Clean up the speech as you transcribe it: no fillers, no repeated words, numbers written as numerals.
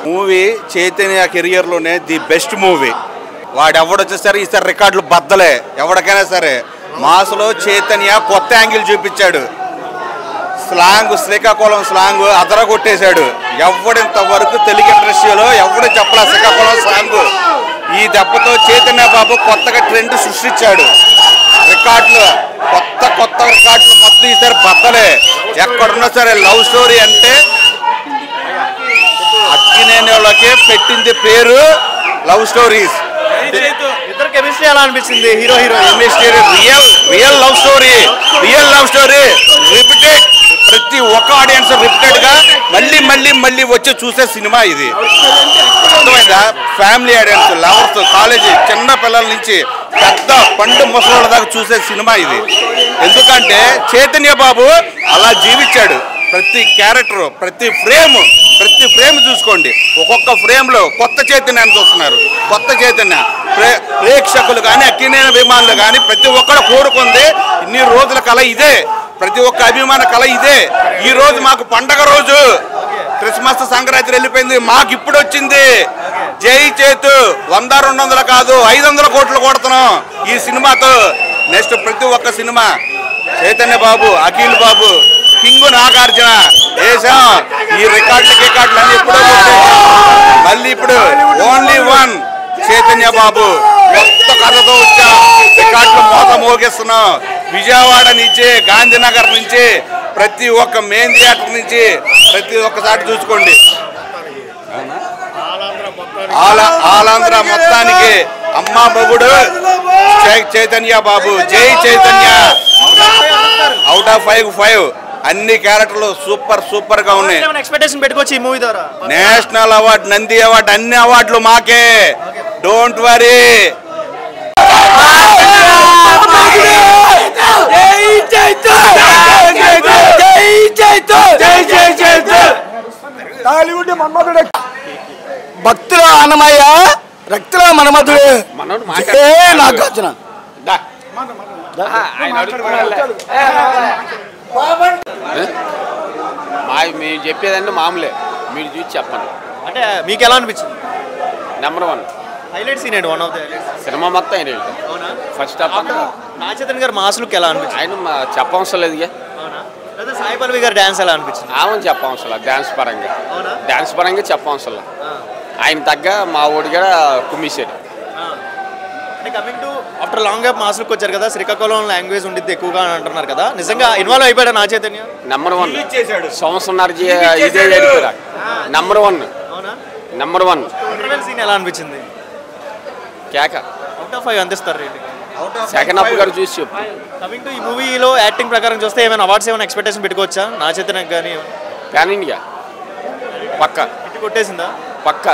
Movie Chaitanya కెరియర్లోనే the best movie. వాడు ఎవడొచ్చేసరి ఈసారి రికార్డులు బద్దలే. ఎవరికైనా సరే మాస్లో చైతన్య కొత్త యాంగిల్ చూపించాడు. స్లాంగ్, శ్రీకాకుళం స్లాంగ్ అదరగొట్టేశాడు. ఎవడింతవరకు తెలుగు ఇండస్ట్రీలో ఎవడు చెప్పలే శ్రీకాకుళం స్లాంగ్. ఈ దెబ్బతో చైతన్య బాబు కొత్తగా ట్రెండ్ సృష్టించాడు. రికార్డులు కొత్త రికార్డులు మొత్తం ఈసారి బద్దలే. ఎక్కడున్నా సరే లవ్ స్టోరీ అంటే అక్కినేని వాళ్ళకి పెట్టింది పేరు లవ్ స్టోరీస్. ఇద్దరు కెమిస్ట్రీ ఎలా అనిపించింది? Hero chemistry real love story repeated. ప్రతి ఒక్క ఆడియన్స్ రిపీటెడ్ గా మళ్ళీ వచ్చి చూసే సినిమా ఇది. అర్థమైందా? ఫ్యామిలీ ఆడియన్స్, లవర్స్, కాలేజీ చిన్న పిల్లల నుంచి పెద్ద పండు ముసలి దాకా చూసే సినిమా ఇది. ఎందుకంటే చైతన్య బాబు అలా జీవించాడు. ప్రతి క్యారెక్టర్, ప్రతి ఫ్రేమ్ చూసుకోండి. ఒక్కొక్క ఫ్రేమ్ లో కొత్త చైతన్యాన్ని చూస్తున్నారు. కొత్త చైతన్య ప్రేక్షకులు కానీ అక్కినేని అభిమానులు కానీ ప్రతి ఒక్కరు కోరుకుంది ఇన్ని రోజుల కళ ఇదే. ప్రతి ఒక్క అభిమాన కళ ఇదే. ఈ రోజు మాకు పండగ రోజు. క్రిస్మస్, సంక్రాంతి వెళ్ళిపోయింది, మాకు ఇప్పుడు వచ్చింది. జై చేతు 100-200 కాదు 500 కోట్లు కొడుతున్నాం ఈ సినిమాతో. నెక్స్ట్ ప్రతి ఒక్క సినిమా చైతన్య బాబు, అఖిల్ బాబు, కింగు నాగార్జున వేసాం. ఈ రికార్డులు అన్ని ఎప్పుడో మళ్ళీ ఇప్పుడు ఓన్లీ వన్ చైతన్య బాబు కొత్త కథతో వచ్చా. రికార్డులు మోగిస్తున్నాం. విజయవాడ నుంచి, గాంధీనగర్ నుంచి, ప్రతి ఒక్క మెయిన్ థియేటర్ నుంచి ప్రతి ఒక్కసారి చూసుకోండి. ఆలాంధ్ర మొత్తానికి అమ్మ మొగుడు చైతన్య బాబు. జై చైతన్య. అవుట్ ఆఫ్ 5 అన్ని క్యారెక్టర్లు సూపర్ గా ఉన్నాయి. నేషనల్ అవార్డు, నంది అవార్డు, అన్ని అవార్డులు మాకే. Don't worry. భక్తుల అన్నమయ్య, రక్తుల మనమధుడు నాగార్జున. మేము చెప్పేదండి మామూలే, మీరు చూసి చెప్పండి. అంటే మీకు ఎలా అనిపించింది? నెంబర్ 1 హైలైట్ సీన్ ఏంటి? వన్ ఆఫ్ ద సినిమా మొత్తం ఆయన ఫస్ట్ హాఫ్ నాగచైతన్య గారు మాస్లుక్ ఎలా అనిపించింది? ఆయన చెప్పవసరం లేదు. సాయి పల్లవి గారు డాన్స్ ఎలా అనిపించింది? ఆమె చెప్పవసరం లేదు. డాన్స్ పరంగా చెప్పవసరం లేదు. ఆయన తగ్గ మా ఊడిగా కుమ్మిసాడు. అంటే coming to after long gap mass look వచ్చారు కదా, శ్రీకాకుళం లాంగ్వేజ్ ఉండిద్ది ఎక్కువగా అంటున్నారు కదా, నిజంగా ఇన్వాల్వ్ అయిపోయాడు నా చైతన్య? నెంబర్ 1 సంవత్సరం ఇదే నెంబర్ 1 సీన్ ఎలా అనిపించింది? కేక. అవుట్ ఆఫ్ 5 అందిస్తారు రేటింగ్. సెకండ్ హాఫ్ గారు చూసి చెప్పు. కమింగ్ టు ఈ మూవీలో యాక్టింగ్ ప్రకారం చూస్తే ఏమైనా అవార్డ్స్ ఏమైనా ఎక్స్పెక్టేషన్ పెట్టుకోవచ్చా నా చైతన్యకి? కానీ ప్యాన్ ఇండియా పక్క కొట్టేసిందా? పక్క.